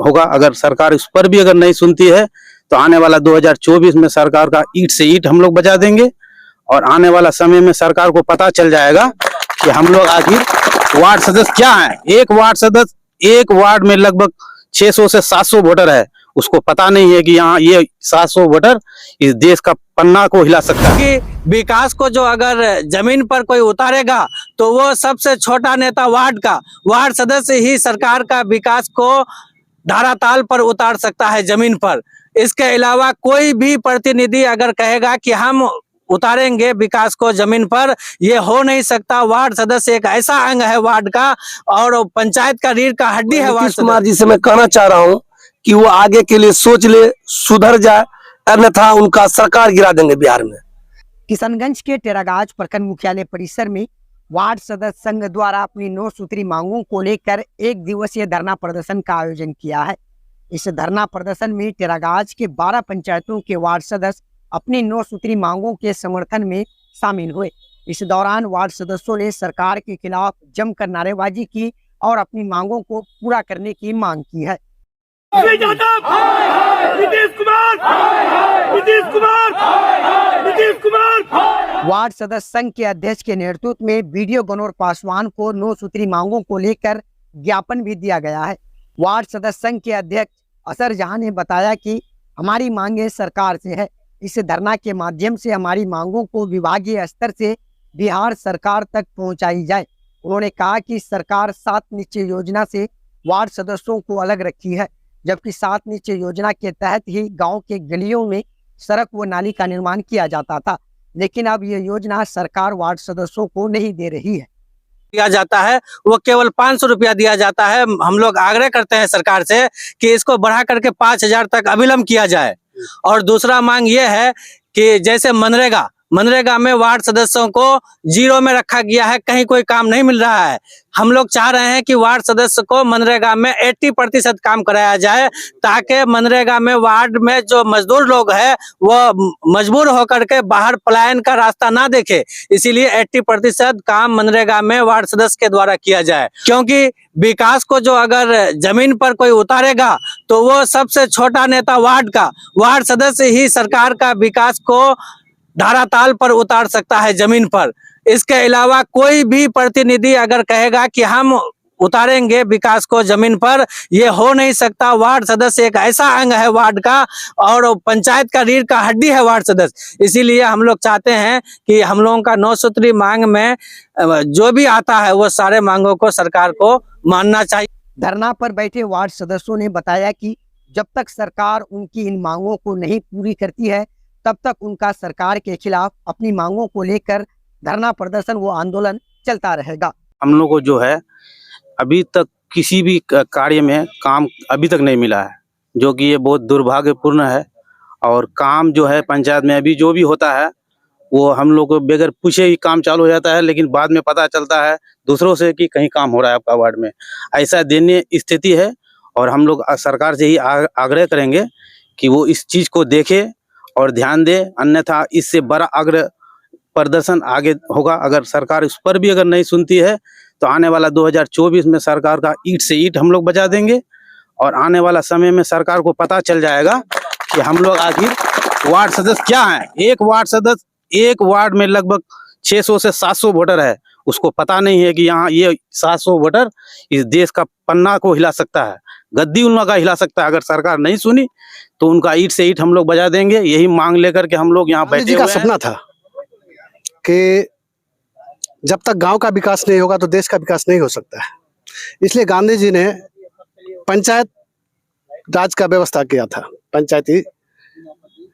होगा। अगर सरकार इस पर भी अगर नहीं सुनती है तो आने वाला 2024 में सरकार का ईंट से ईंट हम लोग बजा देंगे। और आने वाला समय में सरकार को पता चल जाएगा कि हम लोग आखिर वार्ड सदस्य क्या है। एक वार्ड सदस्य, एक वार्ड में लगभग 600 से 700 वोटर है, उसको पता नहीं है कि यहाँ ये 700 वोटर इस देश का पन्ना को हिला सकता है। कि विकास को जो अगर जमीन पर कोई उतारेगा तो वो सबसे छोटा नेता वार्ड सदस्य ही सरकार का विकास को धरातल पर उतार सकता है, जमीन पर। इसके अलावा कोई भी प्रतिनिधि अगर कहेगा कि हम उतारेंगे विकास को जमीन पर, ये हो नहीं सकता। वार्ड सदस्य एक ऐसा अंग है वार्ड का, और पंचायत का रीढ़ का हड्डी है। नीतीश कुमार जी से मैं कहना चाह रहा हूँ कि वो आगे के लिए सोच ले, सुधर जाए, अन्यथा उनका सरकार गिरा देंगे बिहार में। किशनगंज के टेरागाज प्रखंड मुख्यालय परिसर में वार्ड सदस्य संघ द्वारा अपनी 9 सूत्री मांगों को लेकर 1 दिवसीय धरना प्रदर्शन का आयोजन किया है। इस धरना प्रदर्शन में टेरागाज के 12 पंचायतों के वार्ड सदस्य अपनी 9 सूत्री मांगों के समर्थन में शामिल हुए। इस दौरान वार्ड सदस्यों ने सरकार के खिलाफ जमकर नारेबाजी की और अपनी मांगों को पूरा करने की मांग की है। वार्ड सदस्य संघ के अध्यक्ष के नेतृत्व में वीडियो गनौर पासवान को 9 सूत्री मांगों को लेकर ज्ञापन भी दिया गया है। वार्ड सदस्य संघ के अध्यक्ष असर जहां ने बताया कि हमारी मांगे सरकार से है। इस धरना के माध्यम से हमारी मांगों को विभागीय स्तर से बिहार सरकार तक पहुंचाई जाए। उन्होंने कहा कि सरकार 7 निश्चय योजना से वार्ड सदस्यों को अलग रखी है, जबकि 7 निश्चय योजना के तहत ही गांव के गलियों में सड़क व नाली का निर्माण किया जाता था, लेकिन अब यह योजना सरकार वार्ड सदस्यों को नहीं दे रही है। दिया जाता है वो केवल 500 रुपया दिया जाता है। हम लोग आग्रह करते हैं सरकार से कि इसको बढ़ा करके 5000 तक अविलंब किया जाए। और दूसरा मांग ये है कि जैसे मनरेगा में वार्ड सदस्यों को 0 में रखा गया है, कहीं कोई काम नहीं मिल रहा है। हम लोग चाह रहे हैं कि वार्ड सदस्य को मनरेगा में 80% काम कराया जाए, ताकि मनरेगा में वार्ड में जो मजदूर लोग हैं वो मजबूर होकर के बाहर पलायन का रास्ता ना देखे। इसीलिए 80% काम मनरेगा में वार्ड सदस्य के द्वारा किया जाए, क्योंकि विकास को जो अगर जमीन पर कोई उतारेगा तो वो सबसे छोटा नेता वार्ड सदस्य ही सरकार का विकास को धरातल पर उतार सकता है, जमीन पर। इसके अलावा कोई भी प्रतिनिधि अगर कहेगा कि हम उतारेंगे विकास को जमीन पर, ये हो नहीं सकता। वार्ड सदस्य एक ऐसा अंग है वार्ड का, और पंचायत का रीढ़ का हड्डी है वार्ड सदस्य। इसीलिए हम लोग चाहते हैं कि हम लोगों का 9 सूत्री मांग में जो भी आता है वो सारे मांगों को सरकार को मानना चाहिए। धरना पर बैठे वार्ड सदस्यों ने बताया कि जब तक सरकार उनकी इन मांगों को नहीं पूरी करती है, तब तक उनका सरकार के खिलाफ अपनी मांगों को लेकर धरना प्रदर्शन व आंदोलन चलता रहेगा। हम लोग को जो है अभी तक किसी भी कार्य में काम अभी तक नहीं मिला है, जो कि ये बहुत दुर्भाग्यपूर्ण है। और काम जो है पंचायत में अभी जो भी होता है वो हम लोग को बगैर पूछे ही काम चालू हो जाता है, लेकिन बाद में पता चलता है दूसरों से कि कहीं काम हो रहा है आपका वार्ड में। ऐसा दयनीय स्थिति है, और हम लोग सरकार से ही आग्रह करेंगे कि वो इस चीज़ को देखे और ध्यान दे, अन्यथा इससे बड़ा आग्रह प्रदर्शन आगे होगा। अगर सरकार इस पर भी अगर नहीं सुनती है तो आने वाला 2024 में सरकार का ईंट से ईंट हम लोग बजा देंगे। और आने वाला समय में सरकार को पता चल जाएगा कि हम लोग आखिर वार्ड सदस्य क्या है। एक वार्ड सदस्य, एक वार्ड में लगभग 600 से 700 वोटर है, उसको पता नहीं है कि यहाँ ये 700 वोटर इस देश का पन्ना को हिला सकता है, गद्दी उनका हिला सकता है। अगर सरकार नहीं सुनी तो उनका ईंट से ईंट हम लोग बजा देंगे। यही मांग लेकर के हम लोग यहाँ बैठे हुए हैं। सपना था कि जब तक गांव का विकास नहीं होगा तो देश का विकास नहीं हो सकता है। इसलिए गांधी जी ने पंचायत राज का व्यवस्था किया था, पंचायती।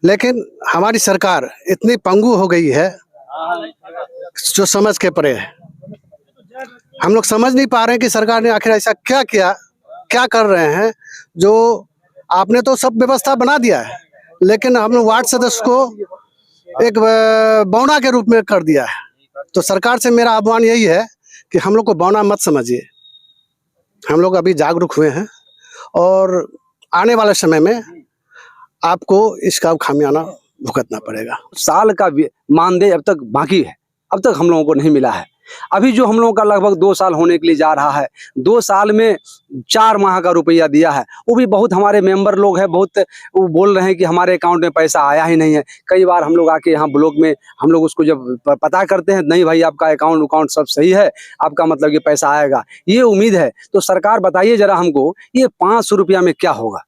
लेकिन हमारी सरकार इतनी पंगु हो गई है जो समझ के परे है। हम लोग समझ नहीं पा रहे हैं कि सरकार ने आखिर ऐसा क्या किया, क्या कर रहे हैं। जो आपने तो सब व्यवस्था बना दिया है, लेकिन हम लोग वार्ड सदस्य को एक बौना के रूप में कर दिया है। तो सरकार से मेरा आह्वान यही है कि हम लोग को बौना मत समझिए। हम लोग अभी जागरूक हुए हैं और आने वाले समय में आपको इसका खामियाना भुगतना पड़ेगा। साल का मानदेय अब तक बाकी है, अब तक हम लोगों को नहीं मिला है। अभी जो हम लोगों का लगभग 2 साल होने के लिए जा रहा है, 2 साल में 4 माह का रुपया दिया है, वो भी बहुत हमारे मेंबर लोग हैं, बहुत वो बोल रहे हैं कि हमारे अकाउंट में पैसा आया ही नहीं है। कई बार हम लोग आके यहाँ ब्लॉक में हम लोग उसको जब पता करते हैं, नहीं भाई आपका अकाउंट सब सही है, आपका मतलब कि पैसा आएगा, ये उम्मीद है। तो सरकार बताइए जरा हमको, ये 500 रुपया में क्या होगा,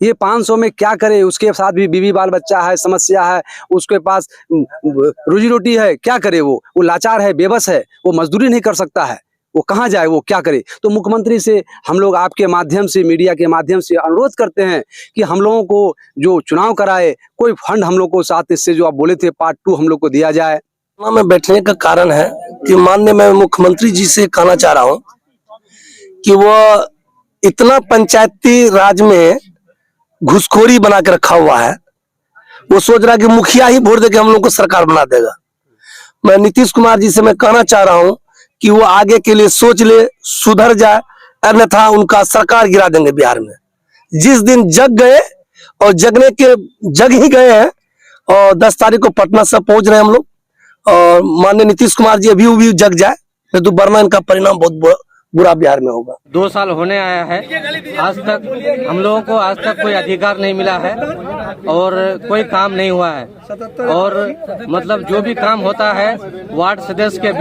ये 500 में क्या करे, उसके साथ भी बीवी बाल बच्चा है, समस्या है, उसके पास रोजी रोटी है, क्या करे, वो लाचार है, बेबस है, वो मजदूरी नहीं कर सकता है, वो कहाँ जाए, वो क्या करे। तो मुख्यमंत्री से हम लोग आपके माध्यम से, मीडिया के माध्यम से अनुरोध करते हैं कि हम लोगों को जो चुनाव कराए, कोई फंड हम लोग को साथ इससे जो आप बोले थे पार्ट 2 हम लोग को दिया जाए। में बैठने का कारण है कि माननीय मैं मुख्यमंत्री जी से कहना चाह रहा हूँ कि वो इतना पंचायती राज में घुसखोरी बना के रखा हुआ है, वो सोच रहा है कि मुखिया ही वोट देके हम लोग को सरकार बना देगा। मैं नीतीश कुमार जी से मैं कहना चाह रहा हूं कि वो आगे के लिए सोच ले, सुधर जाए, अन्यथा उनका सरकार गिरा देंगे बिहार में। जिस दिन जग गए और जगने के जग ही गए हैं, और 10 तारीख को पटना से पहुंच रहे हैं हम लोग, और माननीय नीतीश कुमार जी अभी भी जग जाए, नहीं तो वरना इनका परिणाम बहुत बुरा बिहार में होगा। 2 साल होने आया है, आज तक हम लोगों को आज तक कोई अधिकार नहीं मिला है और कोई काम नहीं हुआ है। और मतलब जो भी काम होता है वार्ड सदस्य के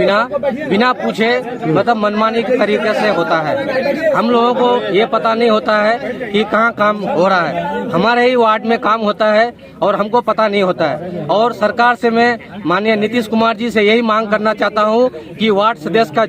बिना पूछे मतलब मनमानी के तरीके से होता है। हम लोगों को ये पता नहीं होता है कि कहाँ काम हो रहा है। हमारे ही वार्ड में काम होता है और हमको पता नहीं होता है। और सरकार से मैं माननीय नीतीश कुमार जी से यही मांग करना चाहता हूँ कि वार्ड सदस्य का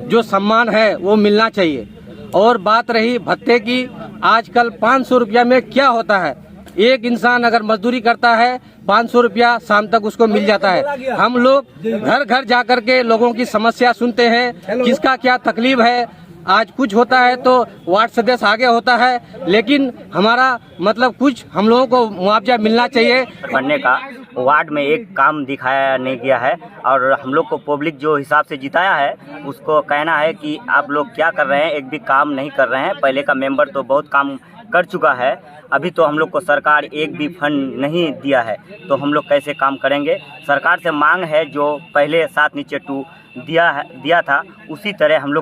जो सम्मान है वो मिलना चाहिए। और बात रही भत्ते की, आजकल 500 रुपया में क्या होता है, एक इंसान अगर मजदूरी करता है 500 रुपया शाम तक उसको मिल जाता है। हम लोग घर घर जाकर के लोगों की समस्या सुनते हैं, किसका क्या तकलीफ है। आज कुछ होता है तो वार्ड सदस्य आगे होता है, लेकिन हमारा मतलब कुछ हम लोगों को मुआवजा मिलना चाहिए। बनने का वार्ड में एक काम दिखाया नहीं गया है और हम लोग को पब्लिक जो हिसाब से जिताया है उसको कहना है कि आप लोग क्या कर रहे हैं, एक भी काम नहीं कर रहे हैं। पहले का मेंबर तो बहुत काम कर चुका है, अभी तो हम लोग को सरकार एक भी फंड नहीं दिया है, तो हम लोग कैसे काम करेंगे। सरकार से मांग है जो पहले 7 नीचे 2 दिया था उसी तरह हम लोग